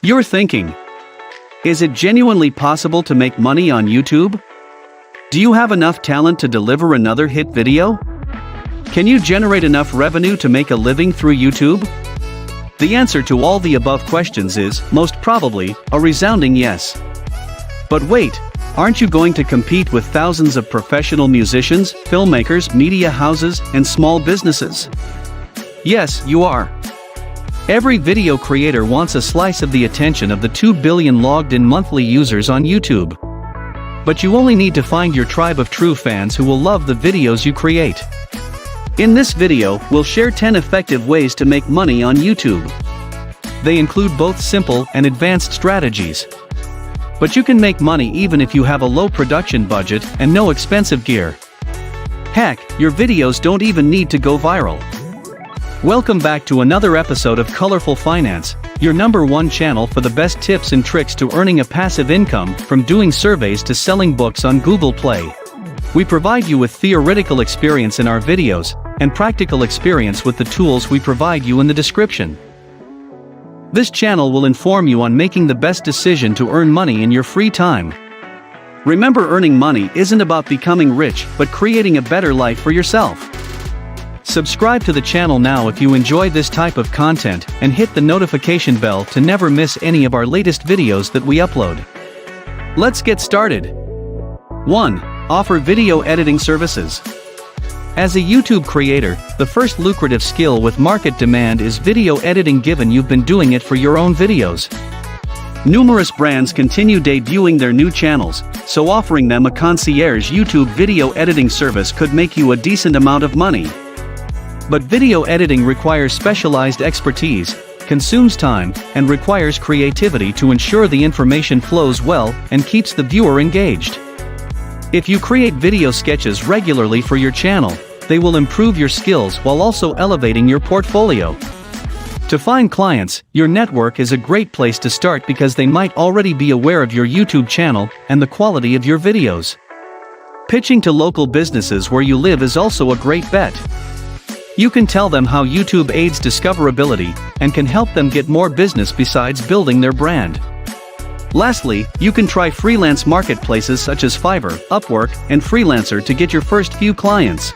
You're thinking, is it genuinely possible to make money on YouTube? Do you have enough talent to deliver another hit video? Can you generate enough revenue to make a living through YouTube? The answer to all the above questions is, most probably, a resounding yes. But wait, aren't you going to compete with thousands of professional musicians, filmmakers, media houses, and small businesses? Yes, you are. Every video creator wants a slice of the attention of the 2 billion logged-in monthly users on YouTube. But you only need to find your tribe of true fans who will love the videos you create. In this video, we'll share 10 effective ways to make money on YouTube. They include both simple and advanced strategies. But you can make money even if you have a low production budget and no expensive gear. Heck, your videos don't even need to go viral. Welcome back to another episode of Colorful Finance, your #1 channel for the best tips and tricks to earning a passive income, from doing surveys to selling books on Google Play. We provide you with theoretical experience in our videos, and practical experience with the tools we provide you in the description. This channel will inform you on making the best decision to earn money in your free time. Remember, earning money isn't about becoming rich, but creating a better life for yourself. Subscribe to the channel now if you enjoy this type of content, and hit the notification bell to never miss any of our latest videos that we upload. Let's get started. 1. Offer video editing services. As a YouTube creator, the first lucrative skill with market demand is video editing, given you've been doing it for your own videos. Numerous brands continue debuting their new channels, so offering them a concierge YouTube video editing service could make you a decent amount of money. But video editing requires specialized expertise, consumes time, and requires creativity to ensure the information flows well and keeps the viewer engaged. If you create video sketches regularly for your channel, they will improve your skills while also elevating your portfolio. To find clients, your network is a great place to start because they might already be aware of your YouTube channel and the quality of your videos. Pitching to local businesses where you live is also a great bet. You can tell them how YouTube aids discoverability and can help them get more business besides building their brand. Lastly, you can try freelance marketplaces such as Fiverr, Upwork, and Freelancer to get your first few clients.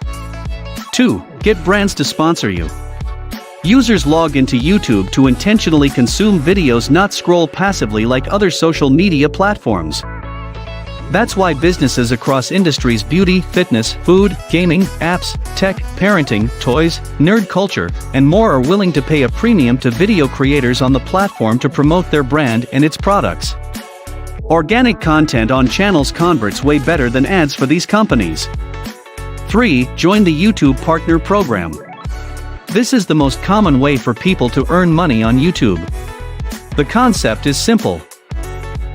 2. Get brands to sponsor you. Users log into YouTube to intentionally consume videos, not scroll passively like other social media platforms. That's why businesses across industries, beauty, fitness, food, gaming, apps, tech, parenting, toys, nerd culture, and more, are willing to pay a premium to video creators on the platform to promote their brand and its products. Organic content on channels converts way better than ads for these companies. 3. Join the YouTube Partner Program. This is the most common way for people to earn money on YouTube. The concept is simple.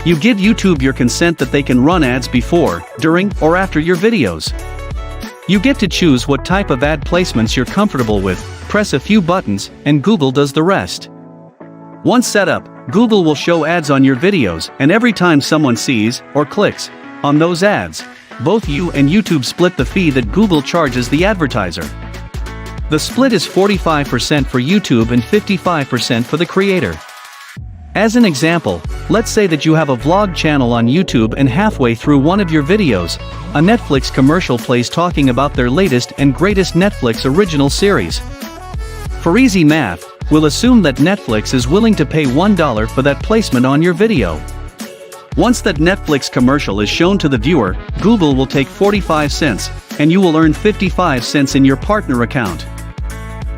You give YouTube your consent that they can run ads before, during, or after your videos. You get to choose what type of ad placements you're comfortable with, press a few buttons, and Google does the rest. Once set up, Google will show ads on your videos, and every time someone sees, or clicks, on those ads, both you and YouTube split the fee that Google charges the advertiser. The split is 45% for YouTube and 55% for the creator. As an example, let's say that you have a vlog channel on YouTube and halfway through one of your videos, a Netflix commercial plays talking about their latest and greatest Netflix original series. For easy math, we'll assume that Netflix is willing to pay $1 for that placement on your video. Once that Netflix commercial is shown to the viewer, Google will take 45 cents, and you will earn 55 cents in your partner account.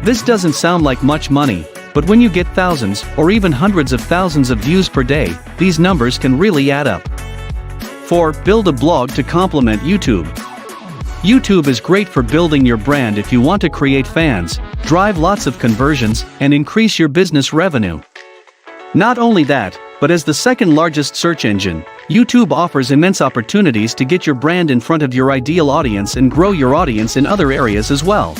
This doesn't sound like much money, but when you get thousands or even hundreds of thousands of views per day, these numbers can really add up. 4. Build a blog to complement YouTube. YouTube is great for building your brand if you want to create fans, drive lots of conversions, and increase your business revenue. Not only that, but as the second largest search engine, YouTube offers immense opportunities to get your brand in front of your ideal audience and grow your audience in other areas as well.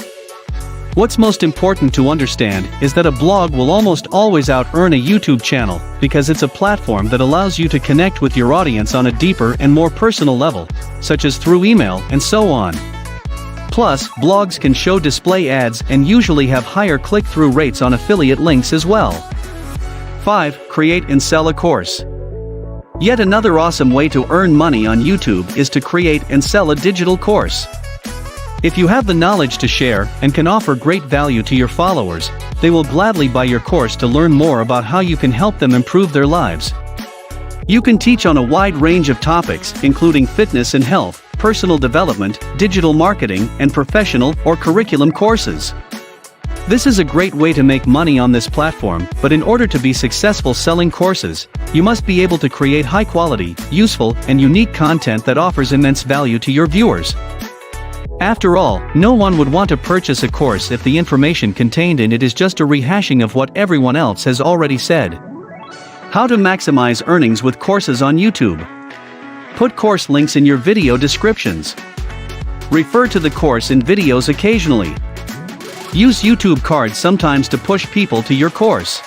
What's most important to understand is that a blog will almost always out-earn a YouTube channel, because it's a platform that allows you to connect with your audience on a deeper and more personal level, such as through email and so on. Plus, blogs can show display ads and usually have higher click-through rates on affiliate links as well. 5. Create and sell a course. Yet another awesome way to earn money on YouTube is to create and sell a digital course. If you have the knowledge to share and can offer great value to your followers, they will gladly buy your course to learn more about how you can help them improve their lives. You can teach on a wide range of topics, including fitness and health, personal development, digital marketing, and professional or curriculum courses. This is a great way to make money on this platform, but in order to be successful selling courses, you must be able to create high-quality, useful, and unique content that offers immense value to your viewers. After all, no one would want to purchase a course if the information contained in it is just a rehashing of what everyone else has already said. How to maximize earnings with courses on YouTube. Put course links in your video descriptions. Refer to the course in videos occasionally. Use YouTube cards sometimes to push people to your course.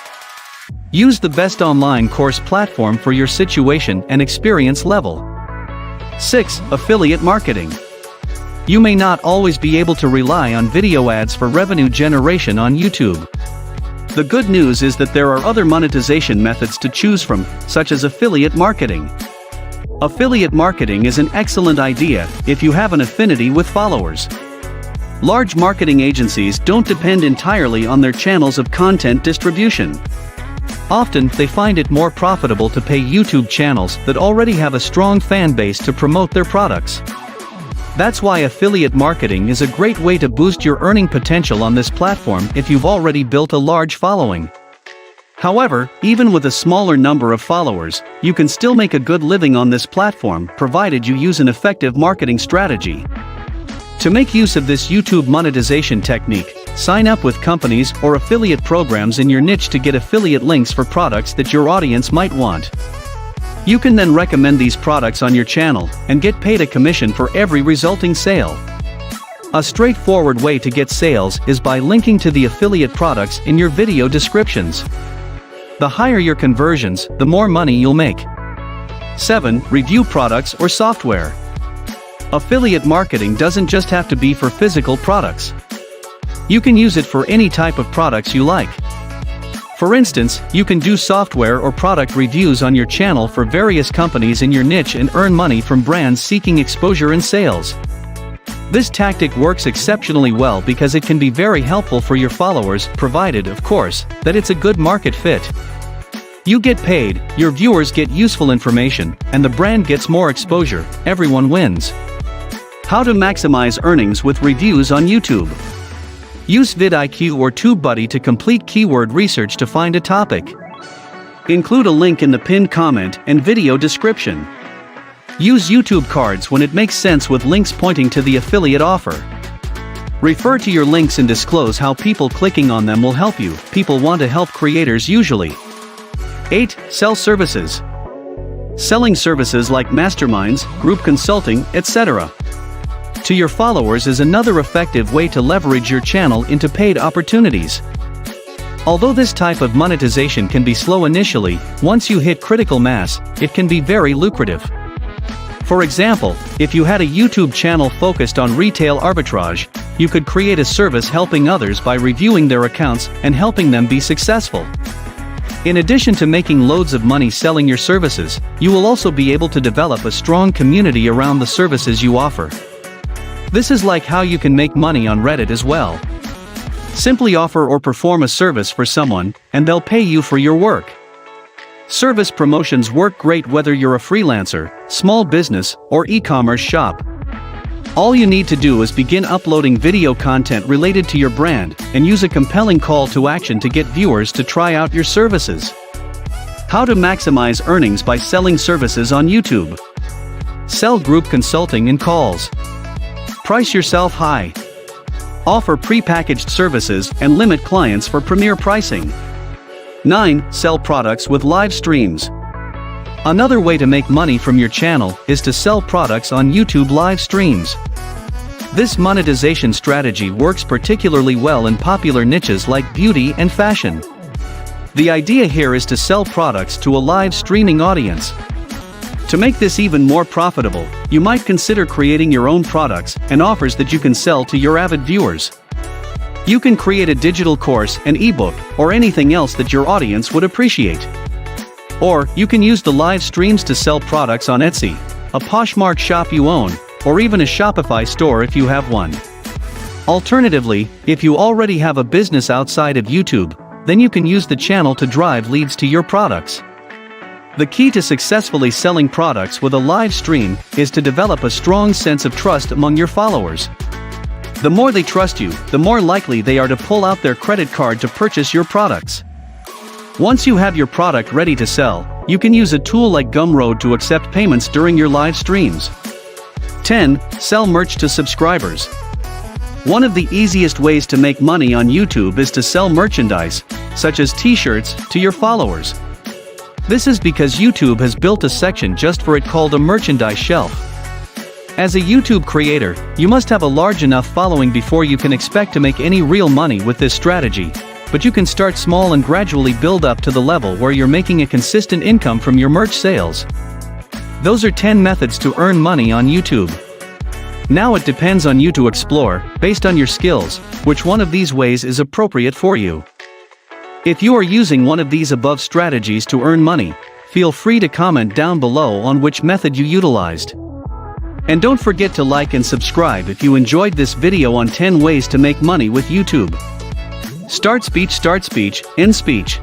Use the best online course platform for your situation and experience level. 6. Affiliate marketing. You may not always be able to rely on video ads for revenue generation on YouTube. The good news is that there are other monetization methods to choose from, such as affiliate marketing. Affiliate marketing is an excellent idea if you have an affinity with followers. Large marketing agencies don't depend entirely on their channels of content distribution. Often, they find it more profitable to pay YouTube channels that already have a strong fan base to promote their products. That's why affiliate marketing is a great way to boost your earning potential on this platform if you've already built a large following. However, even with a smaller number of followers, you can still make a good living on this platform provided you use an effective marketing strategy. To make use of this YouTube monetization technique, sign up with companies or affiliate programs in your niche to get affiliate links for products that your audience might want. You can then recommend these products on your channel and get paid a commission for every resulting sale. A straightforward way to get sales is by linking to the affiliate products in your video descriptions. The higher your conversions, the more money you'll make. 7. Review products or software. Affiliate marketing doesn't just have to be for physical products. You can use it for any type of products you like. For instance, you can do software or product reviews on your channel for various companies in your niche and earn money from brands seeking exposure and sales. This tactic works exceptionally well because it can be very helpful for your followers, provided, of course, that it's a good market fit. You get paid, your viewers get useful information, and the brand gets more exposure. Everyone wins. How to maximize earnings with reviews on YouTube. Use vidIQ or TubeBuddy to complete keyword research to find a topic. Include a link in the pinned comment and video description. Use YouTube cards when it makes sense with links pointing to the affiliate offer. Refer to your links and disclose how people clicking on them will help you. People want to help creators usually. 8. Sell services. Selling services like masterminds, group consulting, etc. to your followers is another effective way to leverage your channel into paid opportunities. Although this type of monetization can be slow initially, once you hit critical mass, it can be very lucrative. For example, if you had a YouTube channel focused on retail arbitrage, you could create a service helping others by reviewing their accounts and helping them be successful. In addition to making loads of money selling your services, you will also be able to develop a strong community around the services you offer. This is like how you can make money on Reddit as well. Simply offer or perform a service for someone, and they'll pay you for your work. Service promotions work great whether you're a freelancer, small business, or e-commerce shop. All you need to do is begin uploading video content related to your brand, and use a compelling call to action to get viewers to try out your services. How to maximize earnings by selling services on YouTube. Sell group consulting and calls. Price yourself high. Offer pre-packaged services and limit clients for premier pricing. 9. Sell products with live streams. Another way to make money from your channel is to sell products on YouTube live streams. This monetization strategy works particularly well in popular niches like beauty and fashion. The idea here is to sell products to a live streaming audience. To make this even more profitable, you might consider creating your own products and offers that you can sell to your avid viewers. You can create a digital course, an ebook, or anything else that your audience would appreciate. Or, you can use the live streams to sell products on Etsy, a Poshmark shop you own, or even a Shopify store if you have one. Alternatively, if you already have a business outside of YouTube, then you can use the channel to drive leads to your products. The key to successfully selling products with a live stream is to develop a strong sense of trust among your followers. The more they trust you, the more likely they are to pull out their credit card to purchase your products. Once you have your product ready to sell, you can use a tool like Gumroad to accept payments during your live streams. 10. Sell merch to subscribers. One of the easiest ways to make money on YouTube is to sell merchandise, such as t-shirts, to your followers. This is because YouTube has built a section just for it called a merchandise shelf. As a YouTube creator, you must have a large enough following before you can expect to make any real money with this strategy, but you can start small and gradually build up to the level where you're making a consistent income from your merch sales. Those are 10 methods to earn money on YouTube. Now it depends on you to explore, based on your skills, which one of these ways is appropriate for you. If you are using one of these above strategies to earn money, feel free to comment down below on which method you utilized. And don't forget to like and subscribe if you enjoyed this video on 10 ways to make money with YouTube. Start speech, end speech.